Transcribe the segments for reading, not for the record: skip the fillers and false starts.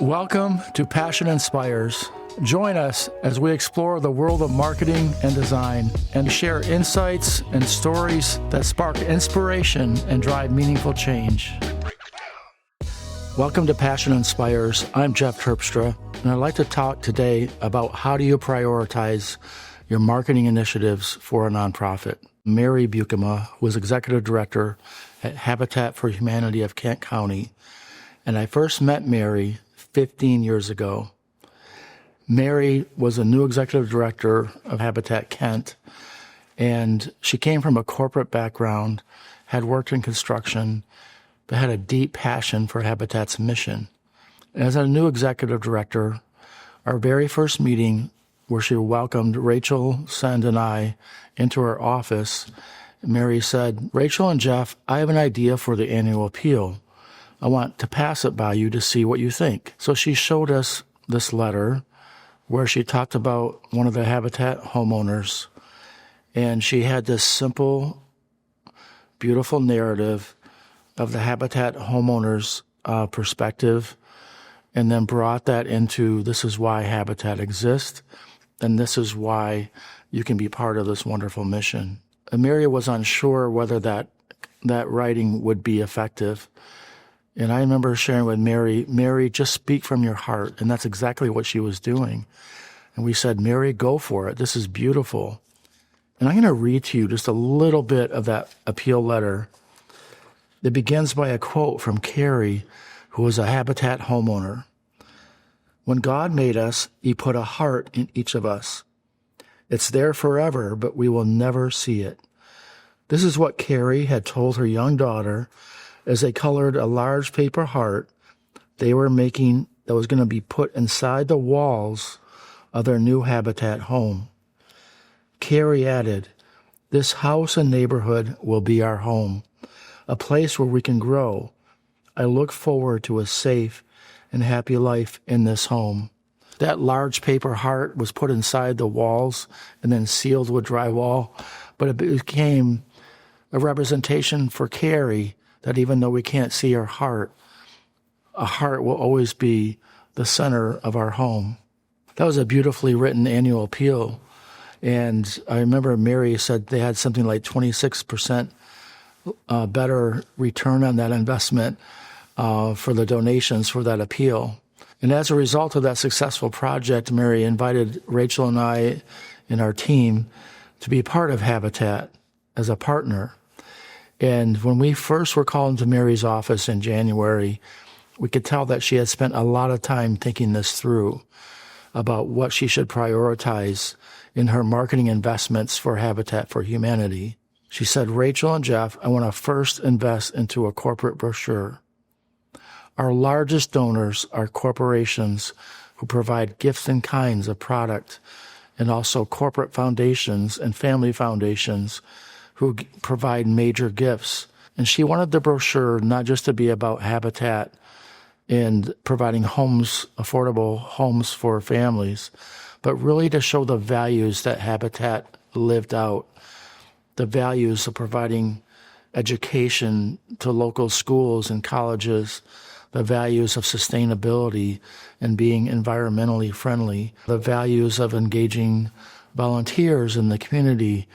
Welcome to Passion Inspires. Join us as we explore the world of marketing and design and share insights and stories that spark inspiration and drive meaningful change. Welcome to Passion Inspires. I'm Jeff Terpstra, and I'd like to talk today about how do you prioritize your marketing initiatives for a nonprofit. Mary Buikema was Executive Director at Habitat for Humanity of Kent County, and I first met Mary 15 years ago. Mary was a new executive director of Habitat Kent, and she came from a corporate background, had worked in construction, but had a deep passion for Habitat's mission. As a new executive director, our very first meeting where she welcomed Rachel Send and I into her office, Mary said, "Rachel and Jeff, I have an idea for the annual appeal. I want to pass it by you to see what you think." So she showed us this letter where she talked about one of the Habitat homeowners, and she had this simple, beautiful narrative of the Habitat homeowner's perspective, and then brought that into this is why Habitat exists, and this is why you can be part of this wonderful mission. Mary was unsure whether that writing would be effective. And I remember sharing with Mary, just speak from your heart. And that's exactly what she was doing. And we said, Mary, go for it. This is beautiful. And I'm going to read to you just a little bit of that appeal letter. It begins by a quote from Carrie, who was a Habitat homeowner. "When God made us, He put a heart in each of us. It's there forever, but we will never see it." This is what Carrie had told her young daughter as they colored a large paper heart they were making that was going to be put inside the walls of their new Habitat home. Carrie added, "This house and neighborhood will be our home, a place where we can grow. I look forward to a safe and happy life in this home." That large paper heart was put inside the walls and then sealed with drywall, but it became a representation for Carrie that even though we can't see her heart, a heart will always be the center of our home. That was a beautifully written annual appeal. And I remember Mary said they had something like 26% better return on that investment for the donations for that appeal. And as a result of that successful project, Mary invited Rachel and I and our team to be part of Habitat as a partner. And when we first were called into Mary's office in January, we could tell that she had spent a lot of time thinking this through about what she should prioritize in her marketing investments for Habitat for Humanity. She said, "Rachel and Jeff, I want to first invest into a corporate brochure. Our largest donors are corporations who provide gifts and kinds of product, and also corporate foundations and family foundations who provide major gifts." And she wanted the brochure not just to be about Habitat and providing homes, affordable homes for families, but really to show the values that Habitat lived out, the values of providing education to local schools and colleges, the values of sustainability and being environmentally friendly, the values of engaging volunteers in the community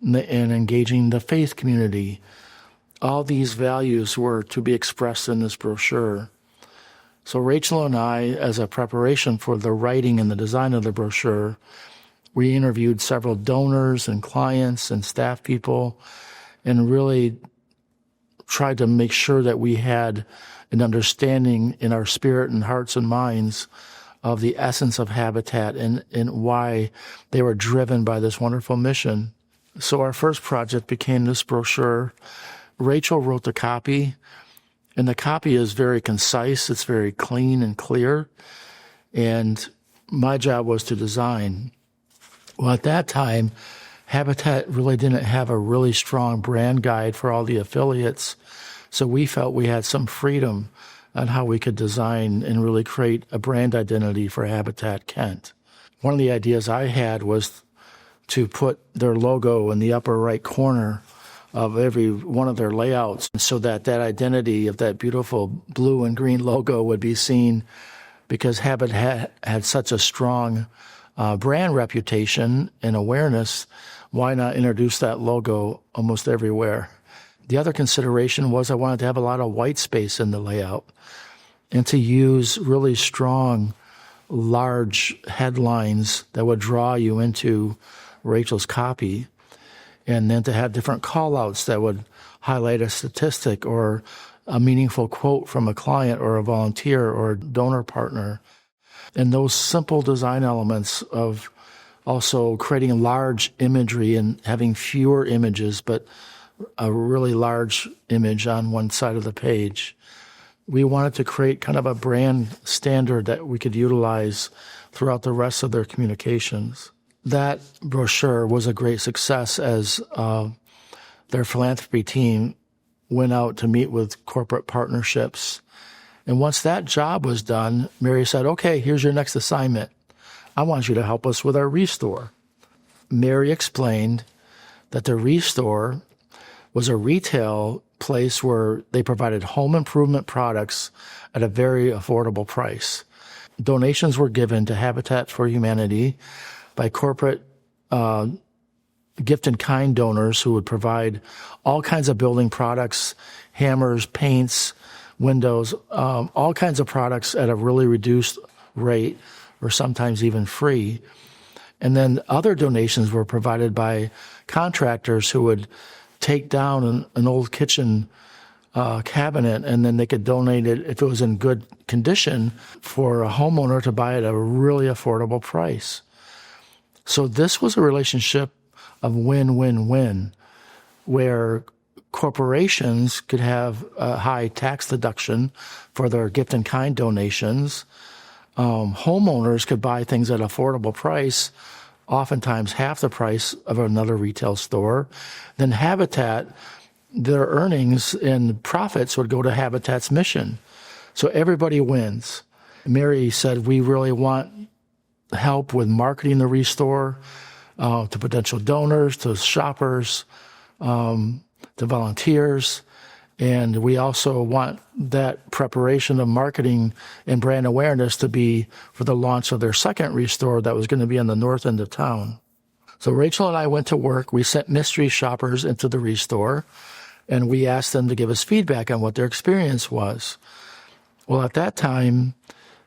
and engaging the faith community. All these values were to be expressed in this brochure. So Rachel and I, as a preparation for the writing and the design of the brochure, we interviewed several donors and clients and staff people and really tried to make sure that we had an understanding in our spirit and hearts and minds of the essence of Habitat and why they were driven by this wonderful mission. So our first project became this brochure. Rachel wrote the copy, and the copy is very concise. It's very clean and clear. And my job was to design. Well, at that time, Habitat really didn't have a really strong brand guide for all the affiliates. So we felt we had some freedom on how we could design and really create a brand identity for Habitat Kent. One of the ideas I had was to put their logo in the upper right corner of every one of their layouts so that that identity of that beautiful blue and green logo would be seen because Habit had such a strong brand reputation and awareness. Why not introduce that logo almost everywhere? The other consideration was I wanted to have a lot of white space in the layout and to use really strong, large headlines that would draw you into Rachel's copy, and then to have different call-outs that would highlight a statistic or a meaningful quote from a client or a volunteer or a donor partner. And those simple design elements of also creating large imagery and having fewer images, but a really large image on one side of the page. We wanted to create kind of a brand standard that we could utilize throughout the rest of their communications. That brochure was a great success as their philanthropy team went out to meet with corporate partnerships. And once that job was done, Mary said, okay, here's your next assignment. I want you to help us with our Restore. Mary explained that the Restore was a retail place where they provided home improvement products at a very affordable price. Donations were given to Habitat for Humanity by corporate gift and kind donors who would provide all kinds of building products, hammers, paints, windows, all kinds of products at a really reduced rate or sometimes even free. And then other donations were provided by contractors who would take down an old kitchen cabinet, and then they could donate it if it was in good condition for a homeowner to buy at a really affordable price. So this was a relationship of win-win-win, where corporations could have a high tax deduction for their gift and kind donations. Homeowners could buy things at an affordable price, oftentimes half the price of another retail store. Then Habitat, their earnings and profits would go to Habitat's mission. So everybody wins. Mary said, we really want help with marketing the Restore to potential donors, to shoppers, to volunteers. And we also want that preparation of marketing and brand awareness to be for the launch of their second Restore that was going to be on the north end of town. So Rachel and I went to work. We sent mystery shoppers into the Restore, and we asked them to give us feedback on what their experience was. Well, at that time,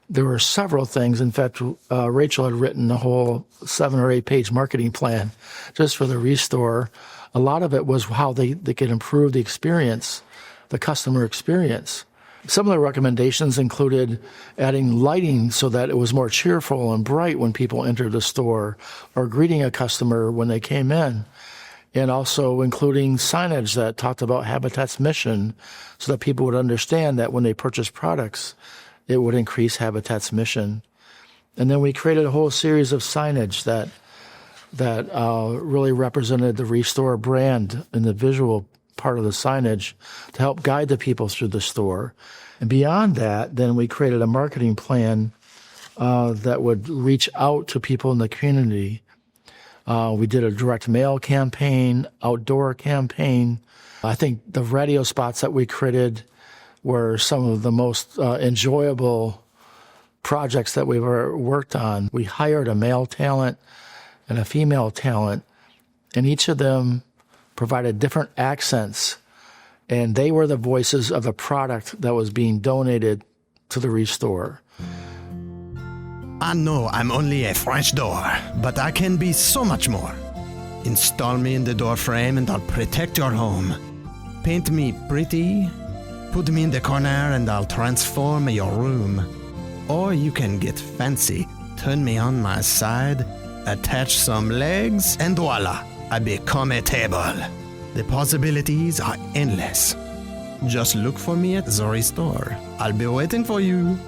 there were several things. In fact, Rachel had written a whole 7 or 8 page marketing plan just for the Restore. A lot of it was how they could improve the experience, the customer experience. Some of the recommendations included adding lighting so that it was more cheerful and bright when people entered the store, or greeting a customer when they came in, and also including signage that talked about Habitat's mission so that people would understand that when they purchase products, it would increase Habitat's mission. And then we created a whole series of signage that really represented the Restore brand in the visual part of the signage to help guide the people through the store. And beyond that, then we created a marketing plan that would reach out to people in the community. We did a direct mail campaign, outdoor campaign. I think the radio spots that we created were some of the most enjoyable projects that we've ever worked on. We hired a male talent and a female talent, and each of them provided different accents, and they were the voices of the product that was being donated to the Restore. I know I'm only a French door, but I can be so much more. Install me in the door frame and I'll protect your home. Paint me pretty, put me in the corner and I'll transform your room. Or you can get fancy, turn me on my side, attach some legs, and voila, I become a table. The possibilities are endless. Just look for me at the Restore. I'll be waiting for you.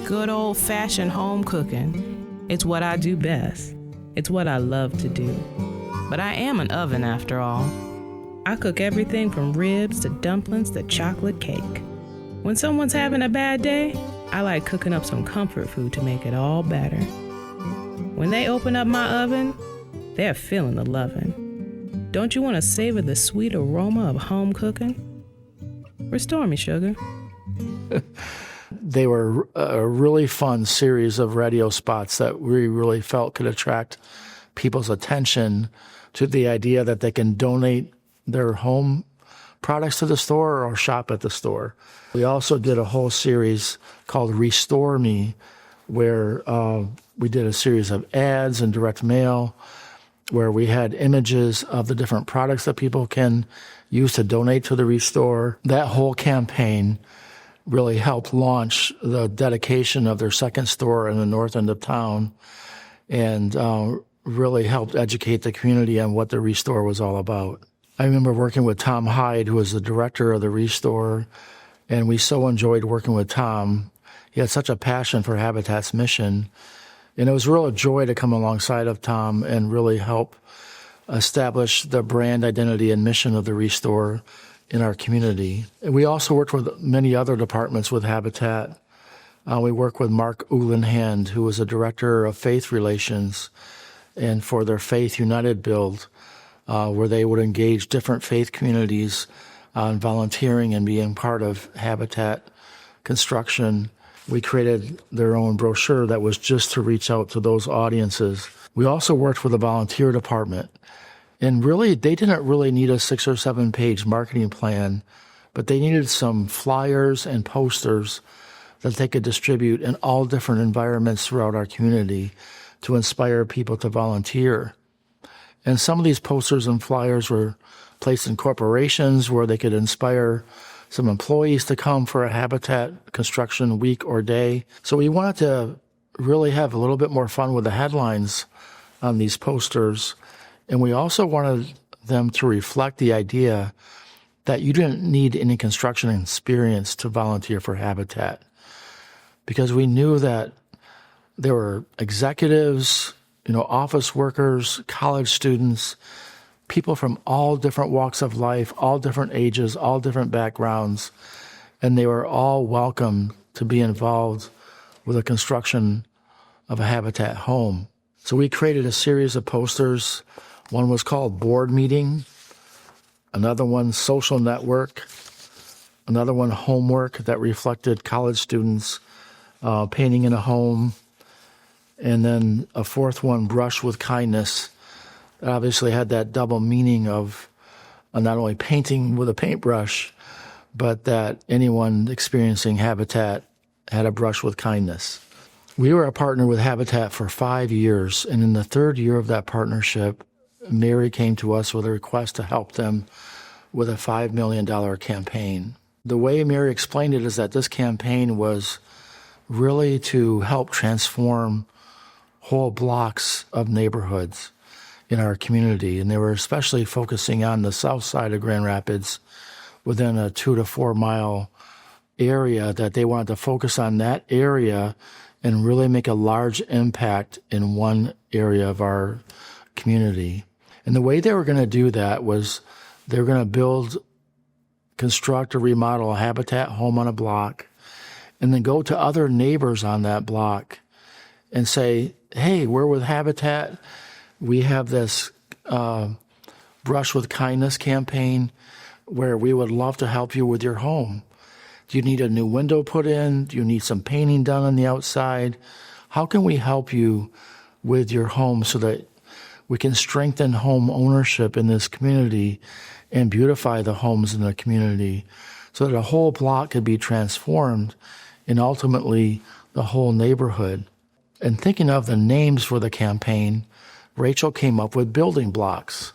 Good old-fashioned home cooking. It's what I do best. It's what I love to do. But I am an oven after all. I cook everything from ribs to dumplings to chocolate cake. When someone's having a bad day, I like cooking up some comfort food to make it all better. When they open up my oven, they're feeling the lovin'. Don't you want to savor the sweet aroma of home cooking? Restore me, sugar. They were a really fun series of radio spots that we really felt could attract people's attention to the idea that they can donate their home products to the store or shop at the store. We also did a whole series called Restore Me, where we did a series of ads and direct mail, where we had images of the different products that people can use to donate to the Restore. That whole campaign really helped launch the dedication of their second store in the north end of town, and really helped educate the community on what the Restore was all about. I remember working with Tom Hyde, who was the director of the Restore, and we so enjoyed working with Tom. He had such a passion for Habitat's mission, and it was a real joy to come alongside of Tom and really help establish the brand identity and mission of the Restore in our community. And we also worked with many other departments with Habitat. We worked with Mark Uhlenhand, who was a director of faith relations, and for their Faith United build, where they would engage different faith communities on volunteering and being part of Habitat construction. We created their own brochure that was just to reach out to those audiences. We also worked with the volunteer department. And really, they didn't really need a 6 or 7 page marketing plan, but they needed some flyers and posters that they could distribute in all different environments throughout our community to inspire people to volunteer. And some of these posters and flyers were placed in corporations where they could inspire some employees to come for a Habitat construction week or day. So we wanted to really have a little bit more fun with the headlines on these posters. And we also wanted them to reflect the idea that you didn't need any construction experience to volunteer for Habitat, because we knew that there were executives, office workers, college students, people from all different walks of life, all different ages, all different backgrounds, and they were all welcome to be involved with the construction of a Habitat home. So we created a series of posters. One was called Board Meeting, another one Social Network, another one Homework, that reflected college students painting in a home, and then a fourth one, Brush with Kindness, that obviously had that double meaning of not only painting with a paintbrush, but that anyone experiencing Habitat had a brush with kindness. We were a partner with Habitat for 5 years, and in the third year of that partnership, Mary came to us with a request to help them with a $5 million campaign. The way Mary explained it is that this campaign was really to help transform whole blocks of neighborhoods in our community, and they were especially focusing on the south side of Grand Rapids within a 2 to 4 mile area, that they wanted to focus on that area and really make a large impact in one area of our community. And the way they were going to do that was they were going to construct or remodel a Habitat home on a block, and then go to other neighbors on that block and say, hey, we're with Habitat. We have this Brush with Kindness campaign where we would love to help you with your home. Do you need a new window put in? Do you need some painting done on the outside? How can we help you with your home so that we can strengthen home ownership in this community and beautify the homes in the community so that a whole block could be transformed and ultimately the whole neighborhood? And thinking of the names for the campaign, Rachel came up with building blocks.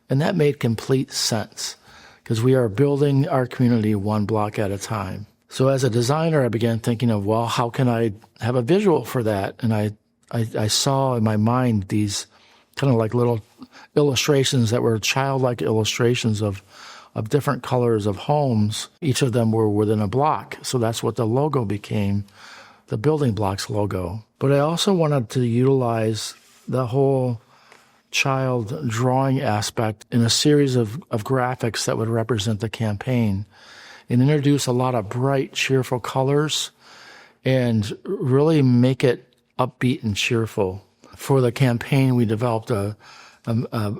And that made complete sense, because we are building our community one block at a time. So as a designer, I began thinking of, well, how can I have a visual for that? And I saw in my mind these kind of like little illustrations that were childlike illustrations of different colors of homes. Each of them were within a block. So that's what the logo became, the building blocks logo. But I also wanted to utilize the whole child drawing aspect in a series of graphics that would represent the campaign and introduce a lot of bright, cheerful colors and really make it upbeat and cheerful. For the campaign, we developed a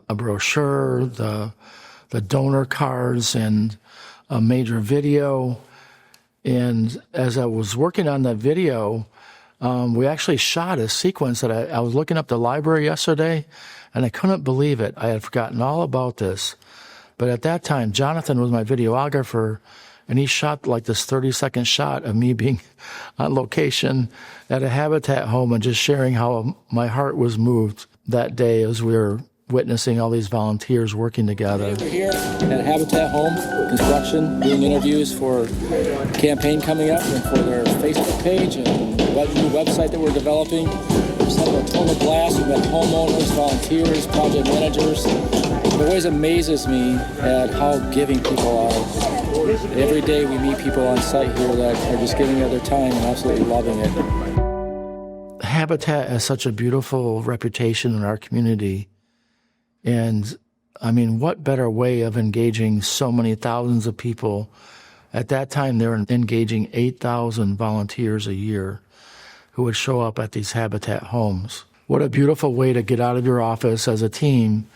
brochure, the donor cards, and a major video. And as I was working on that video, we actually shot a sequence that I was looking up the library yesterday, and I couldn't believe it. I had forgotten all about this. But at that time, Jonathan was my videographer, and he shot like this 30-second shot of me being on location at a Habitat home and just sharing how my heart was moved that day as we were witnessing all these volunteers working together. We're here at Habitat Home Construction doing interviews for a campaign coming up and for their Facebook page and new website that we're developing. Just having a total blast. We've got homeowners, volunteers, project managers. It always amazes me at how giving people are. Every day we meet people on site here that are just giving of their time and absolutely loving it. Habitat has such a beautiful reputation in our community. And I mean, what better way of engaging so many thousands of people? At that time, they were engaging 8,000 volunteers a year who would show up at these Habitat homes. What a beautiful way to get out of your office as a team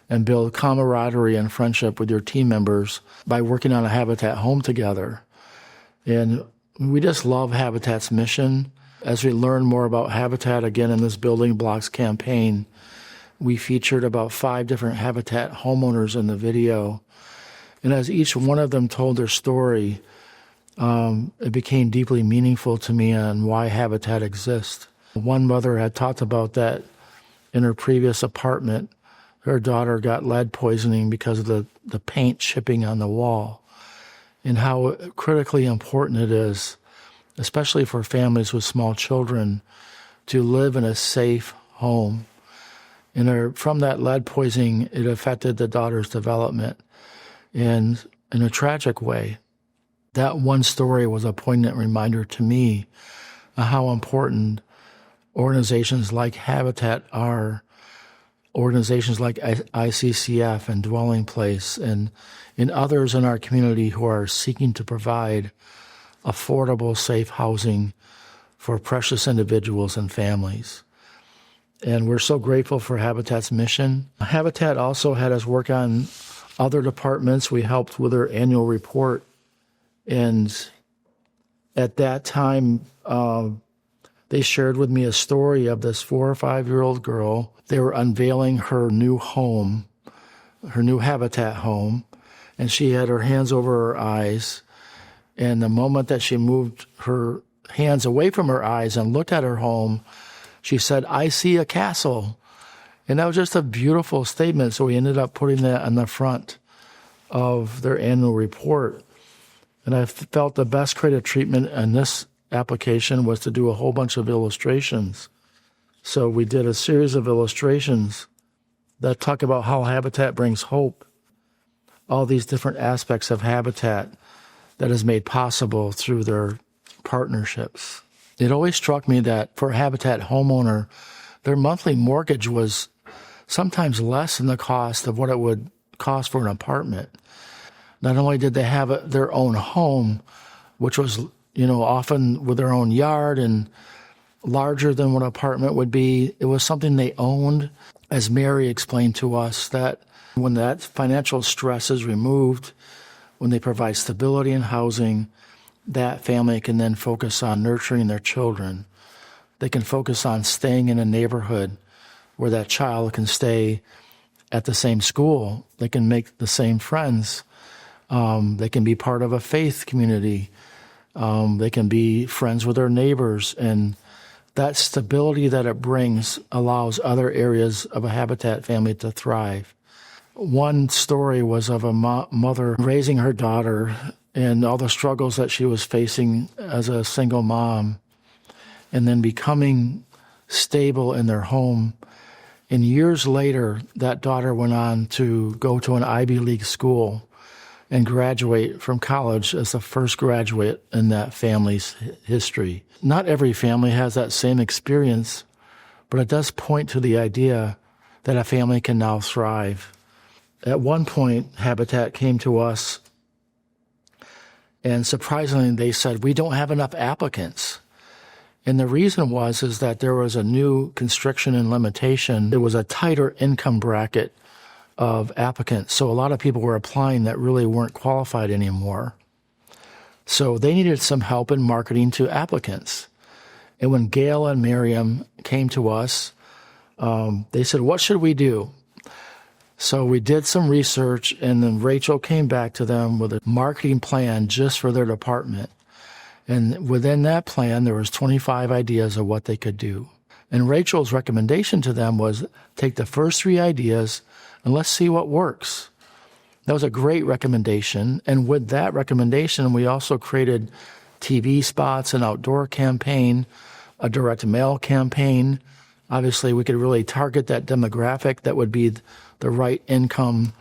and build camaraderie and friendship with your team members by working on a Habitat home together. And we just love Habitat's mission. As we learn more about Habitat again in this Building Blocks campaign, we featured about 5 different Habitat homeowners in the video. And as each one of them told their story, it became deeply meaningful to me on why Habitat exists. One mother had talked about that in her previous apartment. Her daughter got lead poisoning because of the paint chipping on the wall, and how critically important it is, especially for families with small children, to live in a safe home. And from that lead poisoning, it affected the daughter's development and in a tragic way. That one story was a poignant reminder to me of how important organizations like Habitat are, organizations like ICCF and Dwelling Place and others in our community who are seeking to provide affordable, safe housing for precious individuals and families. And we're so grateful for Habitat's mission. Habitat also had us work on other departments. We helped with their annual report. And at that time, they shared with me a story of this 4 or 5-year-old girl. They were unveiling her new home, her new Habitat home, and she had her hands over her eyes. And the moment that she moved her hands away from her eyes and looked at her home, she said, "I see a castle." And that was just a beautiful statement. So we ended up putting that on the front of their annual report. And I felt the best creative treatment in this application was to do a whole bunch of illustrations. So we did a series of illustrations that talk about how Habitat brings hope, all these different aspects of Habitat that is made possible through their partnerships. It always struck me that for a Habitat homeowner, their monthly mortgage was sometimes less than the cost of what it would cost for an apartment. Not only did they have their own home, which was, often with their own yard and larger than what an apartment would be, it was something they owned. As Mary explained to us, that when that financial stress is removed, when they provide stability in housing, that family can then focus on nurturing their children. They can focus on staying in a neighborhood where that child can stay at the same school. They can make the same friends. They can be part of a faith community. They can be friends with their neighbors. And that stability that it brings allows other areas of a Habitat family to thrive. One story was of a mother raising her daughter and all the struggles that she was facing as a single mom, and then becoming stable in their home. And years later, that daughter went on to go to an Ivy League school and graduate from college as the first graduate in that family's history. Not every family has that same experience, but it does point to the idea that a family can now thrive. At one point, Habitat came to us, and surprisingly, they said, "We don't have enough applicants." And the reason is that there was a new constriction and limitation. There was a tighter income bracket of applicants. So a lot of people were applying that really weren't qualified anymore. So they needed some help in marketing to applicants. And when Gail and Miriam came to us, they said, what should we do? So we did some research, and then Rachel came back to them with a marketing plan just for their department. And within that plan, there was 25 ideas of what they could do. And Rachel's recommendation to them was take the first 3 ideas and let's see what works. That was a great recommendation. And with that recommendation, we also created TV spots, an outdoor campaign, a direct mail campaign. Obviously, we could really target that demographic that would be the right income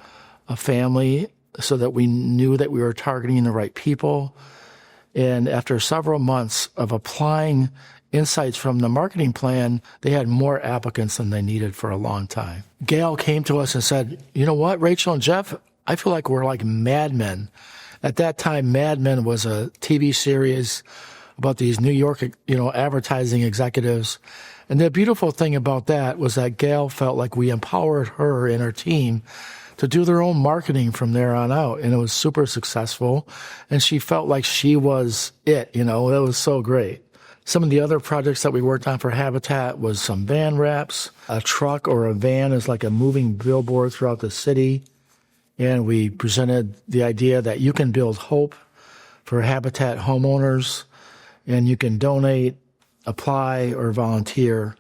family so that we knew that we were targeting the right people. And after several months of applying insights from the marketing plan, they had more applicants than they needed for a long time. Gail came to us and said, you know what, Rachel and Jeff, I feel like we're like Mad Men. At that time, Mad Men was a TV series about these New York, advertising executives. And the beautiful thing about that was that Gail felt like we empowered her and her team to do their own marketing from there on out. And it was super successful. And she felt like she was it, That was so great. Some of the other projects that we worked on for Habitat was some van wraps. A truck or a van is like a moving billboard throughout the city. And we presented the idea that you can build hope for Habitat homeowners, and you can donate, apply, or volunteer.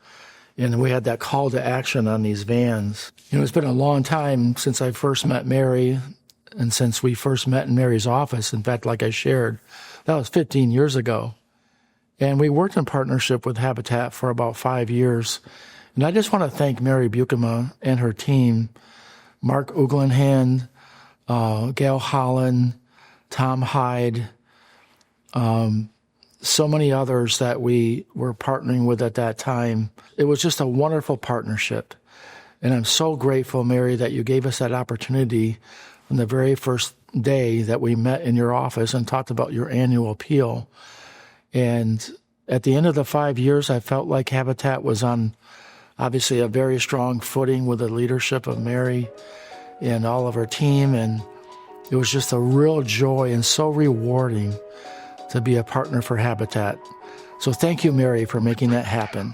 And we had that call to action on these vans. It's been a long time since I first met Mary, and since we first met in Mary's office. In fact, like I shared, that was 15 years ago. And we worked in partnership with Habitat for about 5 years. And I just want to thank Mary Buikema and her team, Mark Uglenhand, Gail Holland, Tom Hyde, so many others that we were partnering with at that time. It was just a wonderful partnership. And I'm so grateful, Mary, that you gave us that opportunity on the very first day that we met in your office and talked about your annual appeal. And at the end of the 5 years, I felt like Habitat was on obviously a very strong footing with the leadership of Mary and all of her team. And it was just a real joy and so rewarding to be a partner for Habitat. So thank you, Mary, for making that happen.